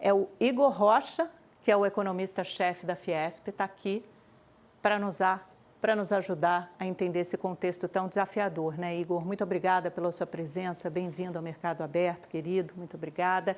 é o Igor Rocha, que é o economista-chefe da Fiesp, está aqui para nos ajudar a entender esse contexto tão desafiador, né, Igor? Muito obrigada pela sua presença, bem-vindo ao Mercado Aberto, querido, muito obrigada.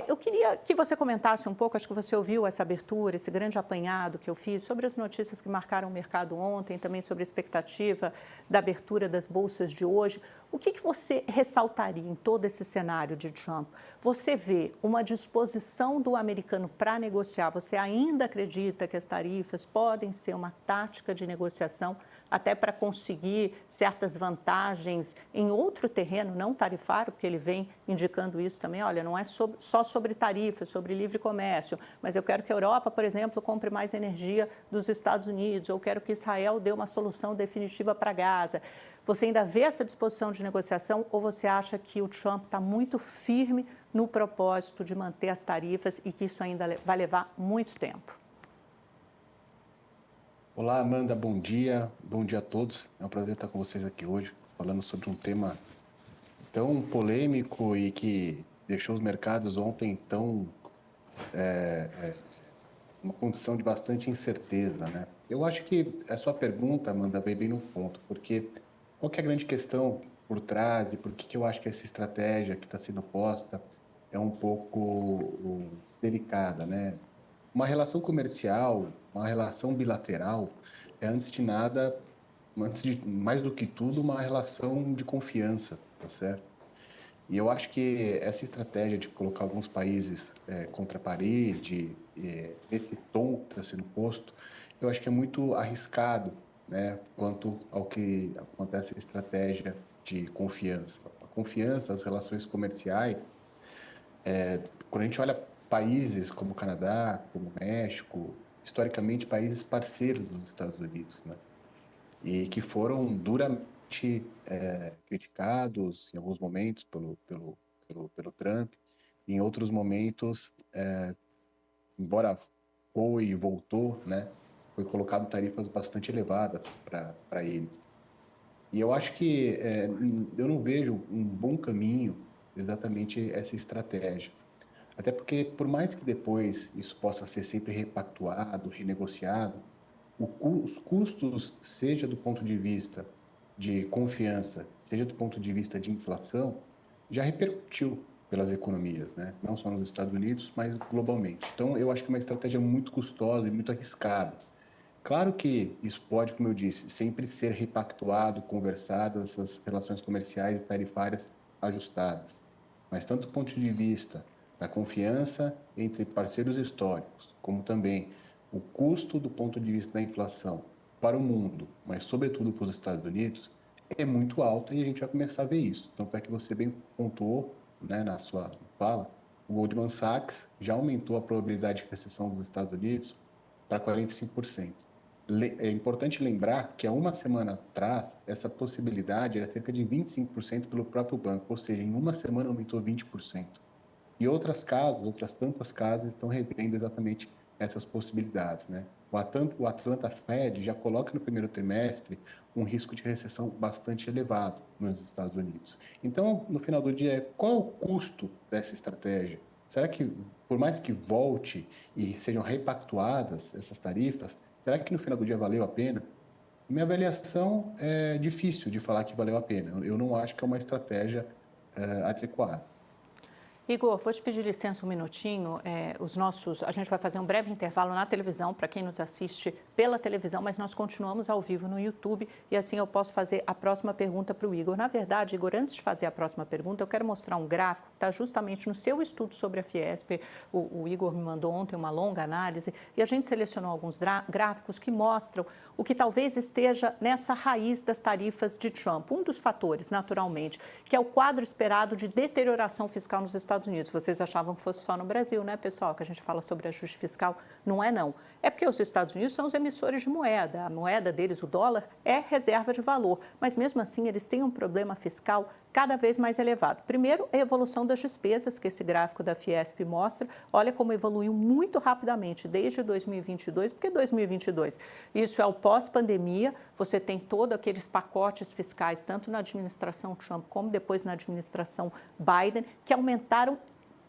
Eu queria que você comentasse um pouco, acho que você ouviu essa abertura, esse grande apanhado que eu fiz sobre as notícias que marcaram o mercado ontem, também sobre a expectativa da abertura das bolsas de hoje. O que você ressaltaria em todo esse cenário de Trump? Você vê uma disposição do americano para negociar? Você ainda acredita que as tarifas podem ser uma tática de negociação até para conseguir certas vantagens em outro terreno, não tarifário, porque ele vem indicando isso também, olha, não é só sobre tarifas, sobre livre comércio, mas eu quero que a Europa, por exemplo, compre mais energia dos Estados Unidos, ou quero que Israel dê uma solução definitiva para Gaza. Você ainda vê essa disposição de negociação ou você acha que o Trump está muito firme no propósito de manter as tarifas e que isso ainda vai levar muito tempo? Olá, Amanda, bom dia a todos. É um prazer estar com vocês aqui hoje, falando sobre um tema tão polêmico e que deixou os mercados ontem uma condição de bastante incerteza, né? Eu acho que a sua pergunta, Amanda, veio bem no ponto, porque qual que é a grande questão por trás e por que eu acho que essa estratégia que está sendo posta é um pouco delicada, né? Uma relação comercial, uma relação bilateral é, antes de nada, mais do que tudo, uma relação de confiança, tá certo? E eu acho que essa estratégia de colocar alguns países contra a parede, esse tom que está sendo posto, eu acho que é muito arriscado, né, quanto a essa estratégia de confiança. A confiança, as relações comerciais, quando a gente olha países como o Canadá, como o México, historicamente países parceiros dos Estados Unidos, né? E que foram duramente criticados em alguns momentos pelo Trump, em outros momentos, embora foi e voltou, né? Foi colocado tarifas bastante elevadas para eles. E eu acho que eu não vejo um bom caminho exatamente essa estratégia. Até porque, por mais que depois isso possa ser sempre repactuado, renegociado, os custos, seja do ponto de vista de confiança, seja do ponto de vista de inflação, já repercutiu pelas economias, né? Não só nos Estados Unidos, mas globalmente. Então, eu acho que é uma estratégia muito custosa e muito arriscada. Claro que isso pode, como eu disse, sempre ser repactuado, conversado, essas relações comerciais e tarifárias ajustadas. Mas tanto do ponto de vista da confiança entre parceiros históricos, como também o custo do ponto de vista da inflação para o mundo, mas sobretudo para os Estados Unidos, é muito alta e a gente vai começar a ver isso. Então, para que você bem pontuou, né, na sua fala, o Goldman Sachs já aumentou a probabilidade de recessão dos Estados Unidos para 45%. É importante lembrar que há uma semana atrás, essa possibilidade era cerca de 25% pelo próprio banco, ou seja, em uma semana aumentou 20%. E outras tantas casas estão revendo exatamente essas possibilidades, né? O Atlanta Fed já coloca no primeiro trimestre um risco de recessão bastante elevado nos Estados Unidos. Então, no final do dia, qual é o custo dessa estratégia? Será que, por mais que volte e sejam repactuadas essas tarifas, será que no final do dia valeu a pena? Minha avaliação é difícil de falar que valeu a pena. Eu não acho que é uma estratégia adequada. Igor, vou te pedir licença um minutinho. A gente vai fazer um breve intervalo na televisão, para quem nos assiste pela televisão, mas nós continuamos ao vivo no YouTube e assim eu posso fazer a próxima pergunta para o Igor. Na verdade, Igor, antes de fazer a próxima pergunta, eu quero mostrar um gráfico que está justamente no seu estudo sobre a Fiesp. O Igor me mandou ontem uma longa análise e a gente selecionou alguns gráficos que mostram o que talvez esteja nessa raiz das tarifas de Trump. Um dos fatores, naturalmente, que é o quadro esperado de deterioração fiscal nos Estados Unidos. Vocês achavam que fosse só no Brasil, né, pessoal, que a gente fala sobre ajuste fiscal? Não é, não. É porque os Estados Unidos são os emissores de moeda. A moeda deles, o dólar, é reserva de valor. Mas, mesmo assim, eles têm um problema fiscal cada vez mais elevado. Primeiro, a evolução das despesas, que esse gráfico da Fiesp mostra. Olha como evoluiu muito rapidamente desde 2022. Por que 2022? Isso é o pós-pandemia. Você tem todos aqueles pacotes fiscais, tanto na administração Trump como depois na administração Biden, que aumentaram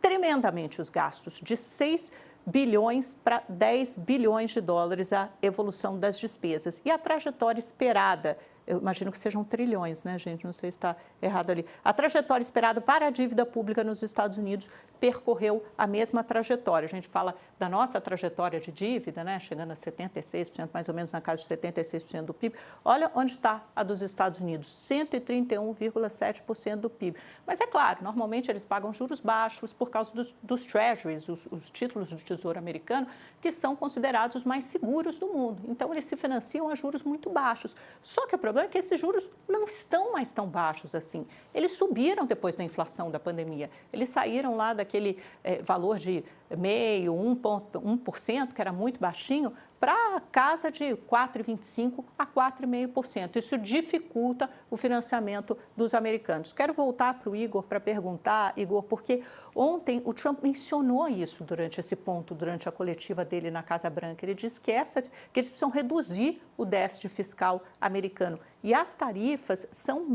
tremendamente os gastos, de 6 bilhões para 10 bilhões de dólares a evolução das despesas. E a trajetória esperada, eu imagino que sejam trilhões, né, gente? Não sei se está errado ali. A trajetória esperada para a dívida pública nos Estados Unidos percorreu a mesma trajetória. A gente fala da nossa trajetória de dívida, né, chegando a 76%, mais ou menos na casa de 76% do PIB. Olha onde está a dos Estados Unidos, 131,7% do PIB. Mas é claro, normalmente eles pagam juros baixos por causa dos treasuries, os títulos do Tesouro Americano, que são considerados os mais seguros do mundo. Então, eles se financiam a juros muito baixos. Só que o problema é que esses juros não estão mais tão baixos assim. Eles subiram depois da inflação da pandemia. Eles saíram lá daquele valor de 0,5%, 1%, que era muito baixinho, para casa de 4,25% a 4,5%. Isso dificulta o financiamento dos americanos. Quero voltar para o Igor para perguntar, Igor, porque ontem o Trump mencionou isso durante a coletiva dele na Casa Branca. Ele disse que eles precisam reduzir o déficit fiscal americano. E as tarifas são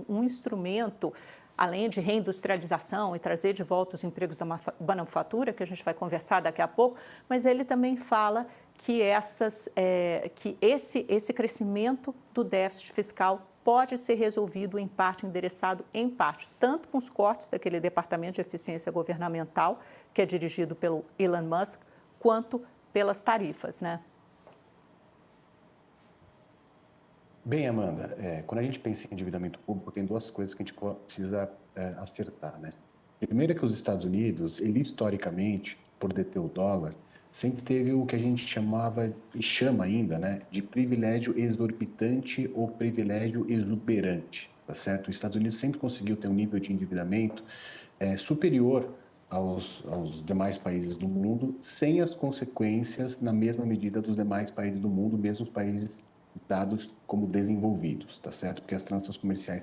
um instrumento, além de reindustrialização e trazer de volta os empregos da manufatura, que a gente vai conversar daqui a pouco, mas ele também fala que esse crescimento do déficit fiscal pode ser resolvido em parte, endereçado em parte, tanto com os cortes daquele Departamento de Eficiência Governamental, que é dirigido pelo Elon Musk, quanto pelas tarifas, né? Bem, Amanda, quando a gente pensa em endividamento público, tem duas coisas que a gente precisa acertar, né? Primeiro é que os Estados Unidos, ele historicamente, por deter o dólar, sempre teve o que a gente chamava e chama ainda, né, de privilégio exorbitante ou privilégio exuberante, tá certo? Os Estados Unidos sempre conseguiu ter um nível de endividamento superior aos demais países do mundo, sem as consequências na mesma medida dos demais países do mundo, mesmo os países dados como desenvolvidos, tá certo? Porque as transações comerciais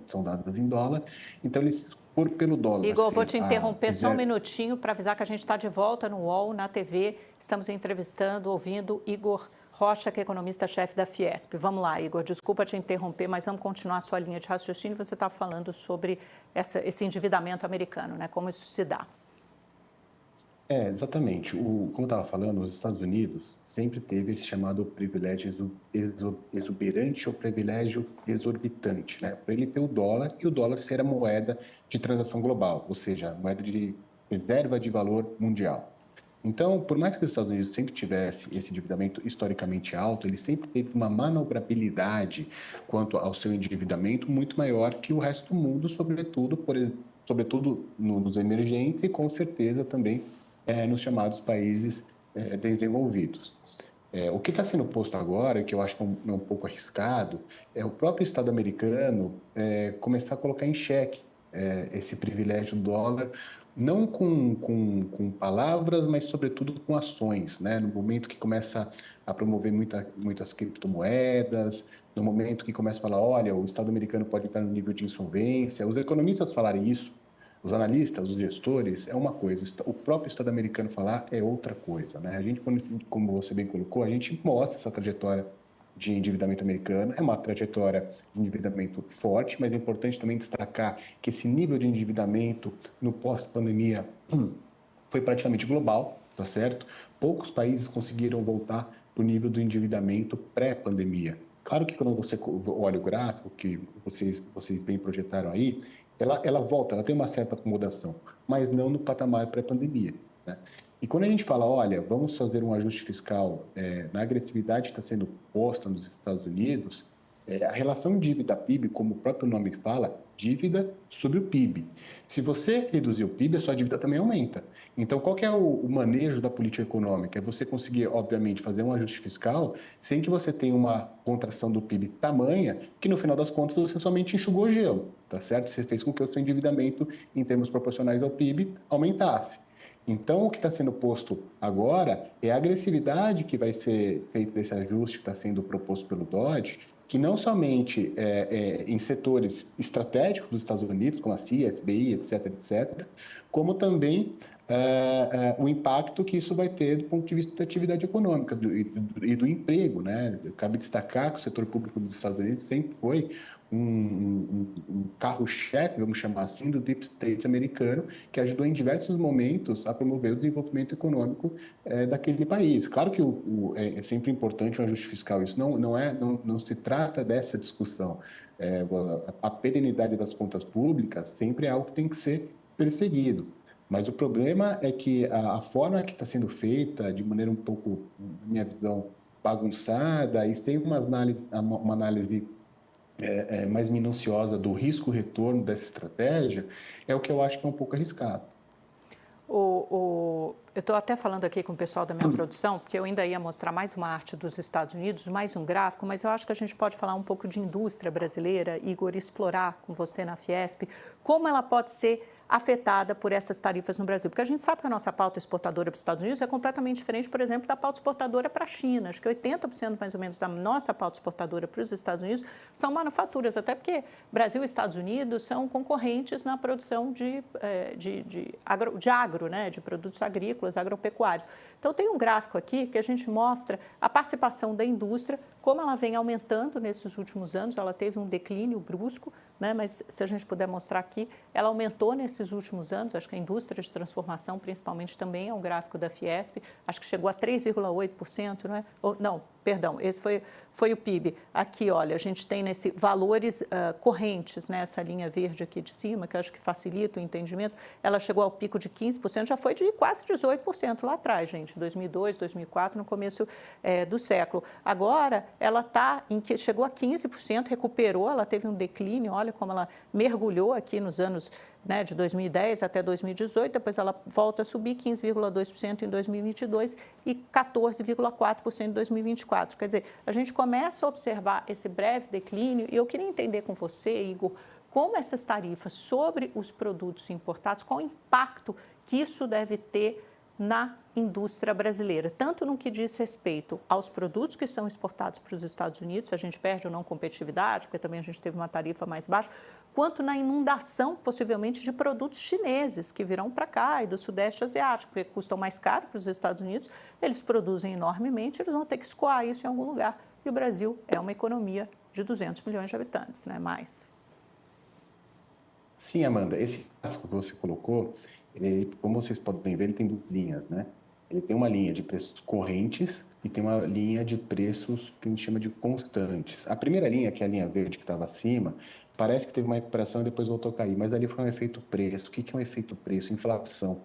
são dadas em dólar, então eles, pelo dólar... Igor, vou te interromper só um minutinho para avisar que a gente está de volta no UOL, na TV, estamos ouvindo Igor Rocha, que é economista-chefe da Fiesp. Vamos lá, Igor, desculpa te interromper, mas vamos continuar a sua linha de raciocínio. Você está falando sobre esse endividamento americano, né? Como isso se dá. Exatamente. Como eu estava falando, os Estados Unidos sempre teve esse chamado privilégio exuberante ou privilégio exorbitante, né? Para ele ter o dólar e o dólar ser a moeda de transação global, ou seja, a moeda de reserva de valor mundial. Então, por mais que os Estados Unidos sempre tivesse esse endividamento historicamente alto, ele sempre teve uma manobrabilidade quanto ao seu endividamento muito maior que o resto do mundo, sobretudo nos emergentes e, com certeza, também nos chamados países desenvolvidos. O que está sendo posto agora, que eu acho que é um pouco arriscado, é o próprio Estado americano começar a colocar em xeque esse privilégio do dólar, não com palavras, mas sobretudo com ações, né? No momento que começa a promover muitas criptomoedas, no momento que começa a falar, olha, o Estado americano pode estar no nível de insolvência, os economistas falarem isso, os analistas, os gestores, é uma coisa. O próprio Estado americano falar é outra coisa, né? A gente, como você bem colocou, a gente mostra essa trajetória de endividamento americano. É uma trajetória de endividamento forte, mas é importante também destacar que esse nível de endividamento no pós-pandemia foi praticamente global, tá certo? Poucos países conseguiram voltar para o nível do endividamento pré-pandemia. Claro que quando você olha o gráfico, que vocês bem projetaram aí, ela volta, ela tem uma certa acomodação, mas não no patamar pré-pandemia, né? E quando a gente fala, olha, vamos fazer um ajuste fiscal na agressividade que está sendo posta nos Estados Unidos, a relação dívida-PIB, como o próprio nome fala, dívida sobre o PIB. Se você reduzir o PIB, a sua dívida também aumenta. Então, qual que é o manejo da política econômica? É você conseguir, obviamente, fazer um ajuste fiscal sem que você tenha uma contração do PIB tamanha que, no final das contas, você somente enxugou o gelo, tá certo? Você fez com que o seu endividamento, em termos proporcionais ao PIB, aumentasse. Então, o que está sendo posto agora é a agressividade que vai ser feita desse ajuste que está sendo proposto pelo Dodge, que não somente em setores estratégicos dos Estados Unidos, como a CIA, FBI, etc., como também o impacto que isso vai ter do ponto de vista da atividade econômica e do emprego, né? Cabe destacar que o setor público dos Estados Unidos sempre foi um carro-chefe, vamos chamar assim, do deep state americano, que ajudou em diversos momentos a promover o desenvolvimento econômico daquele país. Claro que é sempre importante um ajuste fiscal, isso não se trata dessa discussão. A perenidade das contas públicas sempre é algo que tem que ser perseguido. Mas o problema é que a forma que está sendo feita, de maneira um pouco, na minha visão, bagunçada e sem uma análise mais minuciosa do risco-retorno dessa estratégia, é o que eu acho que é um pouco arriscado. Eu estou até falando aqui com o pessoal da minha produção, porque eu ainda ia mostrar mais uma arte dos Estados Unidos, mais um gráfico, mas eu acho que a gente pode falar um pouco de indústria brasileira, Igor, explorar com você na Fiesp, como ela pode ser afetada por essas tarifas no Brasil. Porque a gente sabe que a nossa pauta exportadora para os Estados Unidos é completamente diferente, por exemplo, da pauta exportadora para a China. Acho que 80% mais ou menos da nossa pauta exportadora para os Estados Unidos são manufaturas, até porque Brasil e Estados Unidos são concorrentes na produção de agro, né, de produtos agrícolas, agropecuários. Então, tem um gráfico aqui que a gente mostra a participação da indústria, como ela vem aumentando nesses últimos anos. Ela teve um declínio brusco, né, mas se a gente puder mostrar aqui, ela aumentou nesses últimos anos. Acho que a indústria de transformação, principalmente, também é um gráfico da Fiesp, acho que chegou a 3,8%, não é? Não, perdão, esse foi o PIB. Aqui, olha, a gente tem valores correntes, né, essa linha verde aqui de cima, que eu acho que facilita o entendimento. Ela chegou ao pico de 15%, já foi de quase 18% lá atrás, gente, 2002, 2004, no começo do século. Agora, ela chegou a 15%, recuperou, ela teve um declínio, olha como ela mergulhou aqui nos anos, né, de 2010 até 2018, depois ela volta a subir 15,2% em 2022 e 14,4% em 2024. Quer dizer, a gente começa a observar esse breve declínio e eu queria entender com você, Igor, como essas tarifas sobre os produtos importados, qual o impacto que isso deve ter na indústria brasileira, tanto no que diz respeito aos produtos que são exportados para os Estados Unidos, a gente perde ou não competitividade, porque também a gente teve uma tarifa mais baixa, quanto na inundação, possivelmente, de produtos chineses que virão para cá e do Sudeste Asiático, porque custam mais caro para os Estados Unidos, eles produzem enormemente, eles vão ter que escoar isso em algum lugar. E o Brasil é uma economia de 200 milhões de habitantes, né? Mais. Sim, Amanda, esse gráfico que você colocou, como vocês podem ver, ele tem duas linhas, né? Ele tem uma linha de preços correntes e tem uma linha de preços que a gente chama de constantes. A primeira linha, que é a linha verde que estava acima, parece que teve uma recuperação e depois voltou a cair, mas ali foi um efeito preço. O que é um efeito preço? Inflação.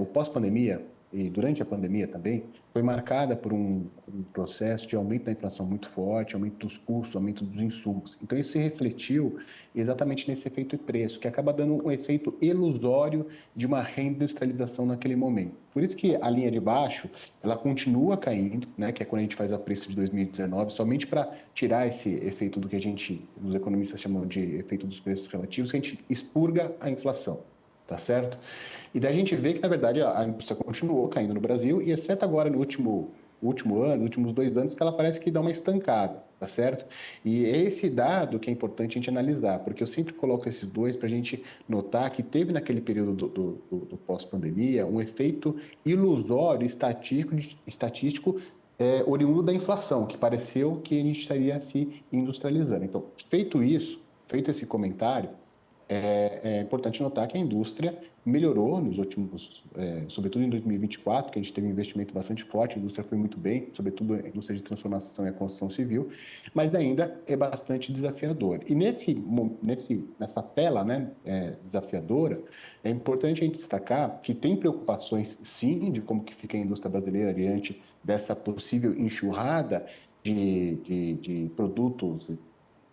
O pós-pandemia, e durante a pandemia também, foi marcada por um processo de aumento da inflação muito forte, aumento dos custos, aumento dos insumos. Então, isso se refletiu exatamente nesse efeito preço, que acaba dando um efeito ilusório de uma reindustrialização naquele momento. Por isso que a linha de baixo, ela continua caindo, né, que é quando a gente faz a preço de 2019, somente para tirar esse efeito do que os economistas chamam de efeito dos preços relativos, que a gente expurga a inflação. Tá certo? E daí a gente vê que, na verdade, a indústria continuou caindo no Brasil, e exceto agora no último ano, nos últimos 2 anos, que ela parece que dá uma estancada, tá certo? E é esse dado que é importante a gente analisar, porque eu sempre coloco esses dois para a gente notar que teve naquele período do pós-pandemia um efeito ilusório, estatístico oriundo da inflação, que pareceu que a gente estaria se industrializando. Então, feito esse comentário, é importante notar que a indústria melhorou nos últimos, sobretudo em 2024, que a gente teve um investimento bastante forte, a indústria foi muito bem, sobretudo a indústria de transformação e a construção civil, mas ainda é bastante desafiador. E nessa tela, né, desafiadora, é importante a gente destacar que tem preocupações, sim, de como que fica a indústria brasileira diante dessa possível enxurrada de produtos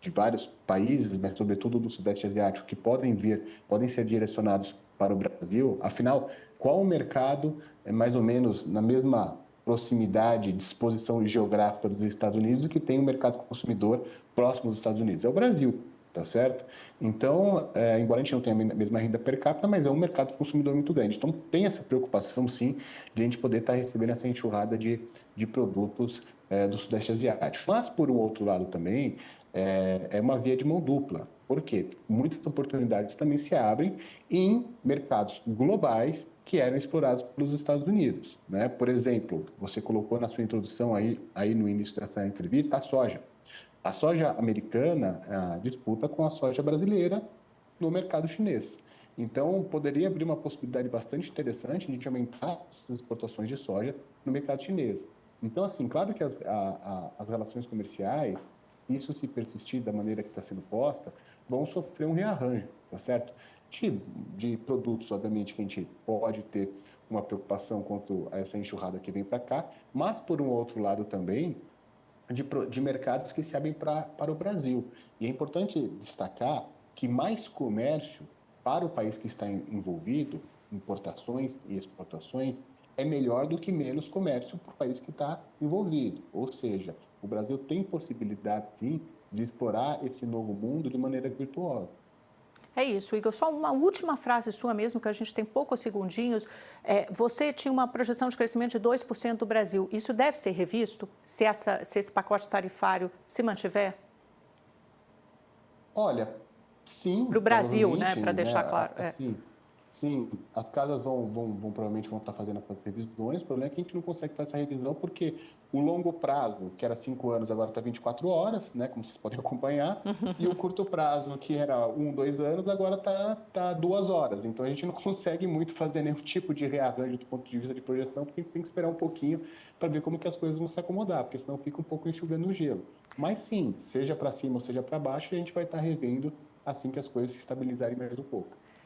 de vários países, mas sobretudo do Sudeste Asiático, que podem ser direcionados para o Brasil. Afinal, qual o mercado mais ou menos na mesma proximidade, disposição geográfica dos Estados Unidos, do que tem o mercado consumidor próximo dos Estados Unidos? É o Brasil, tá certo? Então, embora a gente não tenha a mesma renda per capita, mas é um mercado consumidor muito grande. Então, tem essa preocupação, sim, de a gente poder estar recebendo essa enxurrada de produtos do Sudeste Asiático. Mas, por um outro lado também, é uma via de mão dupla. Por quê? Muitas oportunidades também se abrem em mercados globais que eram explorados pelos Estados Unidos, né? Por exemplo, você colocou na sua introdução aí no início dessa entrevista a soja. A soja americana disputa com a soja brasileira no mercado chinês. Então, poderia abrir uma possibilidade bastante interessante de a gente aumentar as exportações de soja no mercado chinês. Então, assim, claro que as relações comerciais, isso se persistir da maneira que está sendo posta, vão sofrer um rearranjo, tá certo? De produtos, obviamente, que a gente pode ter uma preocupação quanto a essa enxurrada que vem para cá, mas, por um outro lado também, de mercados que se abrem para o Brasil. E é importante destacar que mais comércio para o país que está envolvido, importações e exportações, é melhor do que menos comércio para o país que está envolvido. Ou seja, o Brasil tem possibilidade, sim, de explorar esse novo mundo de maneira virtuosa. É isso, Igor. Só uma última frase sua mesmo, que a gente tem poucos segundinhos. Você tinha uma projeção de crescimento de 2% do Brasil. Isso deve ser revisto se esse pacote tarifário se mantiver? Olha, sim, Para o Brasil, né? provavelmente, Para né? deixar claro. Sim, as casas provavelmente vão estar fazendo essas revisões. O problema é que a gente não consegue fazer essa revisão porque o longo prazo, que era 5 anos, agora está 24 horas, né? Como vocês podem acompanhar, e o curto prazo, que era 2 anos, agora tá 2 horas. Então a gente não consegue muito fazer nenhum tipo de rearranjo do ponto de vista de projeção, porque a gente tem que esperar um pouquinho para ver como que as coisas vão se acomodar, porque senão fica um pouco enxugando o gelo. Mas sim, seja para cima ou seja para baixo, a gente vai estar revendo assim que as coisas se estabilizarem mais um pouco.